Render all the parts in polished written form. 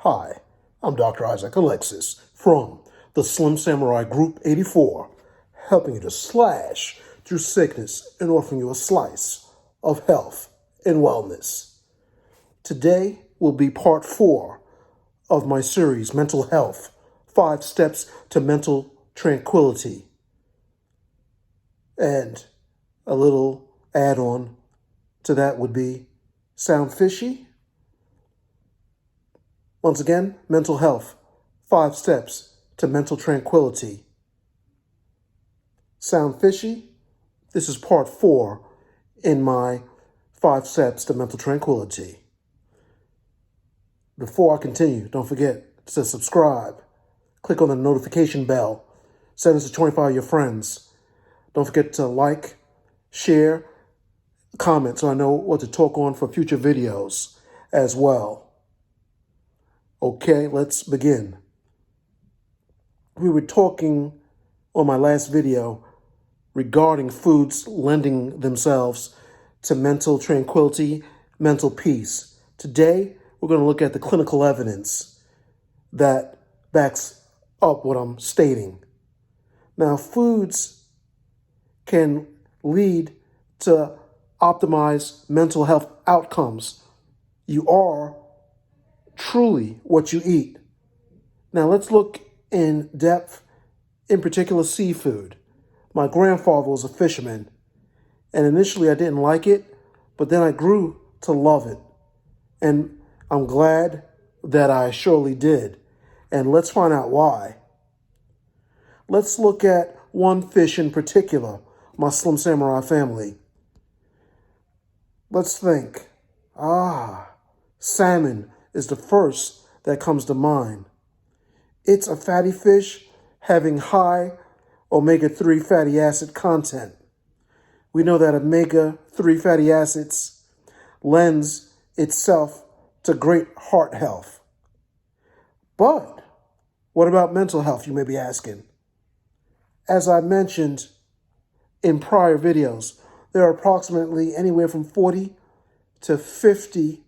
Hi, I'm Dr. Isaac Alexis from the Slim Samurai Group 84, helping you to slash through sickness and offering you a slice of health and wellness. Today will be part 4 of my series, Mental Health, 5 Steps to Mental Tranquility. And a little add-on to that would be, sound fishy? Once again, mental health, 5 steps to mental tranquility. Sound fishy? This is part 4 in my 5 steps to mental tranquility. Before I continue, don't forget to subscribe. Click on the notification bell. Send us to 25 of your friends. Don't forget to like, share, comment so I know what to talk on for future videos as well. Okay, let's begin. We were talking on my last video regarding foods lending themselves to mental tranquility, mental peace. Today, we're going to look at the clinical evidence that backs up what I'm stating. Now, foods can lead to optimized mental health outcomes. You are truly what you eat. Now let's look in depth, in particular seafood. My grandfather was a fisherman, and initially I didn't like it, but then I grew to love it. And I'm glad that I surely did. And let's find out why. Let's look at one fish in particular, my Slim Samurai family. Let's think. Salmon is the first that comes to mind. It's a fatty fish having high omega-3 fatty acid content. We know that omega-3 fatty acids lends itself to great heart health. But what about mental health, you may be asking? As I mentioned in prior videos, there are approximately anywhere from 40 to 50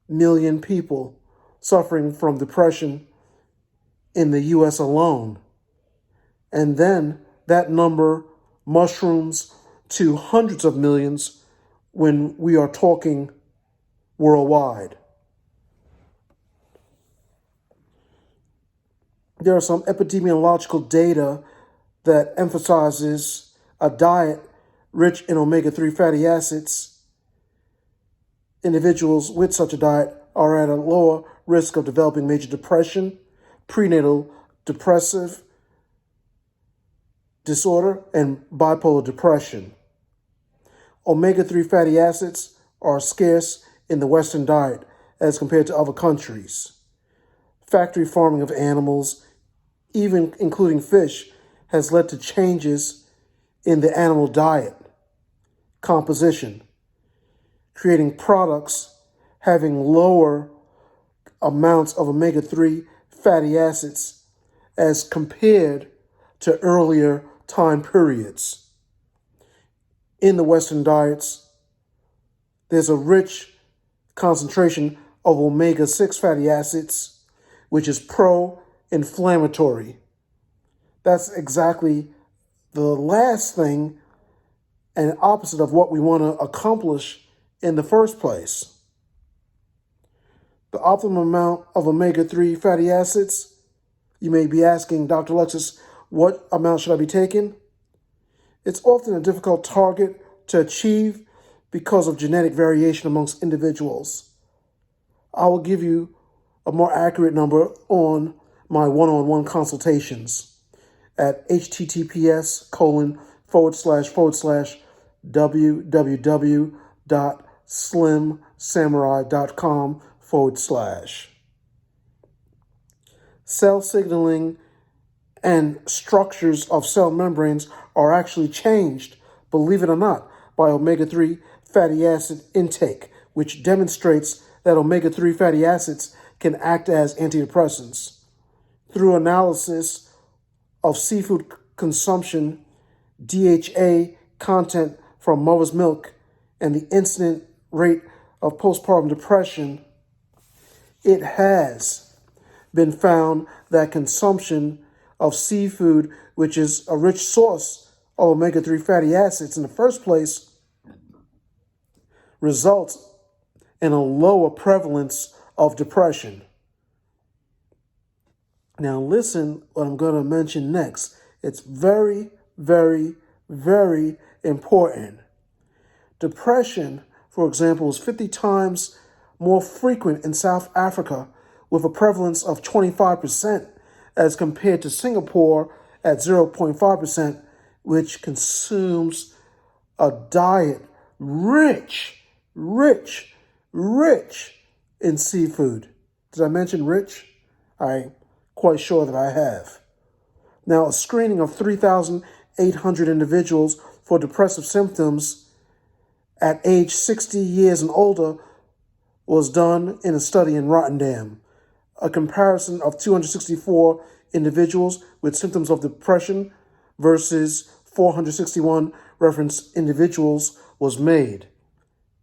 million people suffering from depression in the U.S. alone. And then that number mushrooms to hundreds of millions when we are talking worldwide. There are some epidemiological data that emphasizes a diet rich in omega-3 fatty acids. Individuals with such a diet are at a lower risk of developing major depression, prenatal depressive disorder, and bipolar depression. Omega-3 fatty acids are scarce in the Western diet as compared to other countries. Factory farming of animals, even including fish, has led to changes in the animal diet composition, creating products having lower amounts of omega-3 fatty acids as compared to earlier time periods. In the Western diets, there's a rich concentration of omega-6 fatty acids, which is pro-inflammatory. That's exactly the last thing and opposite of what we want to accomplish in the first place. The optimum amount of omega-3 fatty acids, you may be asking, Dr. Alexis, what amount should I be taking? It's often a difficult target to achieve because of genetic variation amongst individuals. I will give you a more accurate number on my one-on-one consultations at https://www.slimsamurai.com/. Cell signaling and structures of cell membranes are actually changed, believe it or not, by omega-3 fatty acid intake, which demonstrates that omega-3 fatty acids can act as antidepressants. Through analysis of seafood consumption, DHA content from mother's milk, and the incident rate of postpartum depression, it has been found that consumption of seafood, which is a rich source of omega-3 fatty acids in the first place, results in a lower prevalence of depression. Now listen what I'm going to mention next. It's very, very, very important. Depression, for example, is 50 times more frequent in South Africa, with a prevalence of 25% as compared to Singapore at 0.5%, which consumes a diet rich in seafood. Did I mention rich? I'm quite sure that I have. Now, a screening of 3,800 individuals for depressive symptoms at age 60 years and older was done in a study in Rotterdam. A comparison of 264 individuals with symptoms of depression versus 461 reference individuals was made.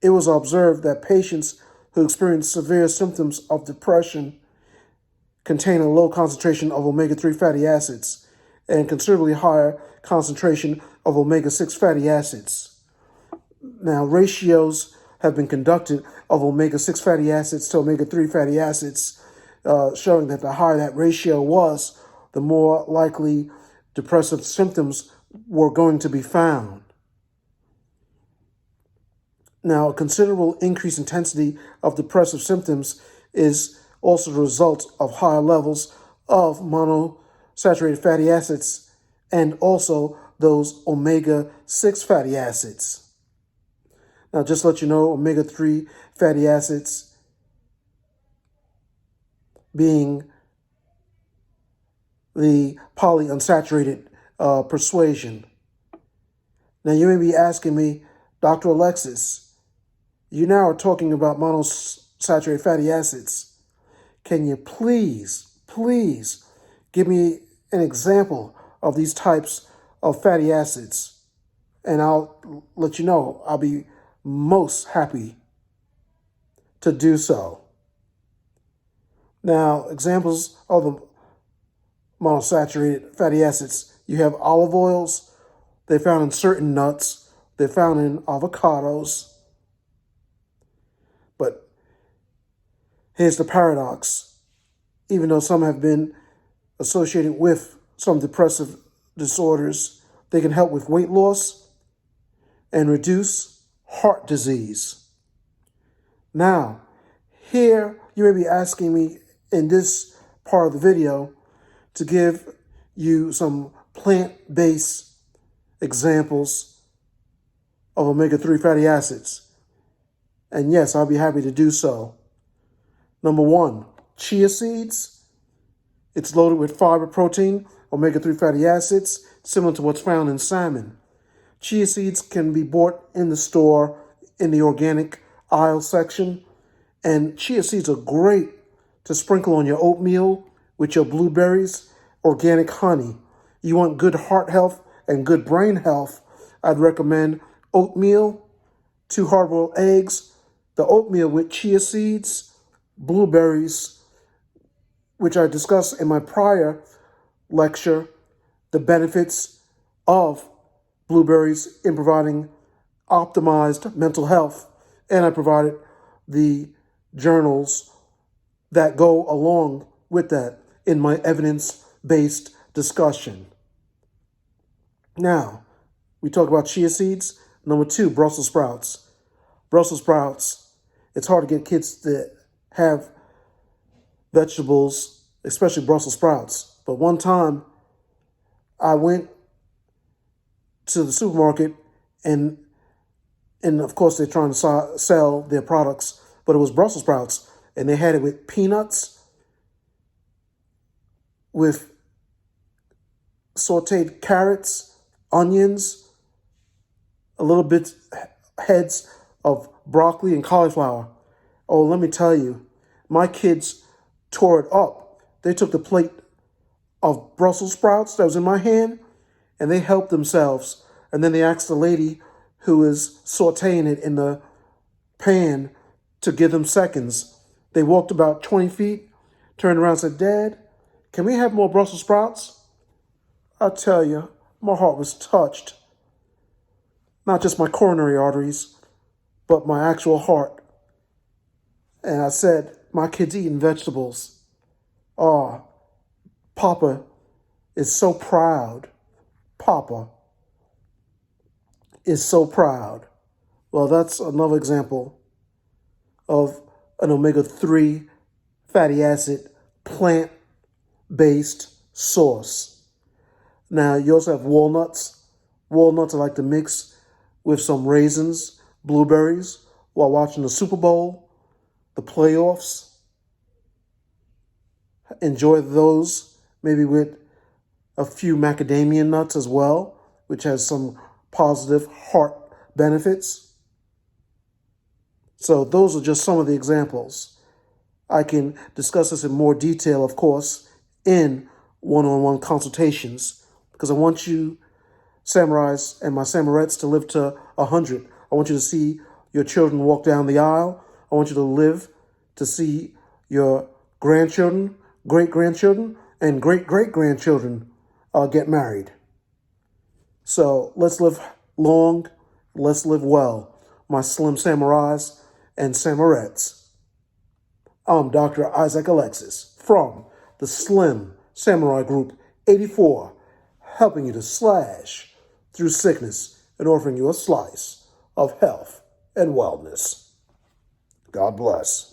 It was observed that patients who experience severe symptoms of depression contain a low concentration of omega-3 fatty acids and considerably higher concentration of omega-6 fatty acids. Now, ratios have been conducted of omega-6 fatty acids to omega-3 fatty acids, showing that the higher that ratio was, the more likely depressive symptoms were going to be found. Now, a considerable increased intensity of depressive symptoms is also the result of higher levels of monosaturated fatty acids and also those omega-6 fatty acids. Now, just to let you know, omega-3 fatty acids being the polyunsaturated persuasion. Now, you may be asking me, Dr. Alexis, you now are talking about monosaturated fatty acids. Can you please give me an example of these types of fatty acids? And I'll let you know, I'll be most happy to do so. Now, examples of the monosaturated fatty acids, you have olive oils. They're found in certain nuts. They're found in avocados. But here's the paradox. Even though some have been associated with some depressive disorders, they can help with weight loss and reduce heart disease. Now, here you may be asking me in this part of the video to give you some plant-based examples of omega-3 fatty acids. And yes, I'll be happy to do so. Number one, chia seeds. It's loaded with fiber protein, omega-3 fatty acids, similar to what's found in salmon. Chia seeds can be bought in the store in the organic aisle section. And chia seeds are great to sprinkle on your oatmeal with your blueberries, organic honey. You want good heart health and good brain health, I'd recommend oatmeal, 2 hard-boiled eggs, the oatmeal with chia seeds, blueberries, which I discussed in my prior lecture, the benefits of blueberries in providing optimized mental health. And I provided the journals that go along with that in my evidence-based discussion. Now, we talk about chia seeds. Number 2, Brussels sprouts. Brussels sprouts, it's hard to get kids to have vegetables, especially Brussels sprouts. But one time, I went to the supermarket and of course they're trying to sell their products, but it was Brussels sprouts. And they had it with peanuts, with sauteed carrots, onions, a little bit heads of broccoli and cauliflower. Oh, let me tell you, my kids tore it up. They took the plate of Brussels sprouts that was in my hand and they helped themselves. And then they asked the lady who was sauteing it in the pan to give them seconds. They walked about 20 feet turned around and said, "Dad, can we have more Brussels sprouts?" I tell you, my heart was touched. Not just my coronary arteries, but my actual heart. And I said, my kid's eating vegetables. Oh, Papa is so proud. Papa is so proud. Well, that's another example of an omega-3 fatty acid plant-based source. Now, you also have walnuts. Walnuts I like to mix with some raisins, blueberries, while watching the Super Bowl, the playoffs. Enjoy those, maybe with a few macadamia nuts as well, which has some positive heart benefits. So those are just some of the examples. I can discuss this in more detail, of course, in one-on-one consultations, because I want you, samurais and my samurettes, to live to 100. I want you to see your children walk down the aisle. I want you to live to see your grandchildren, great-grandchildren, and great-great-grandchildren get married. So let's live long, let's live well, my slim samurais and samurettes. I'm Dr. Isaac Alexis from the Slim Samurai Group 84, helping you to slash through sickness and offering you a slice of health and wellness. God bless.